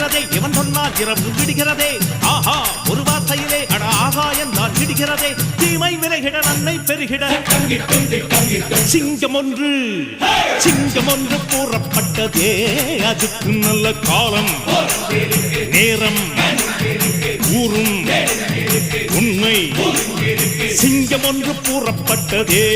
வருகிறதே இவன் சொன்னால் இரவு விடுகிறதே ஆஹா ஒரு வார்த்தையிலே அட ஆகாயம் தான் விடுகிறதே தீமை விலகிட நன்மை பெருகிட சிங்கம் ஒன்று கூறப்பட்டதே அதுக்கு நல்ல காலம் நேரம் ஊரும் உண்மை சிங்கம் ஒன்று கூறப்பட்டதே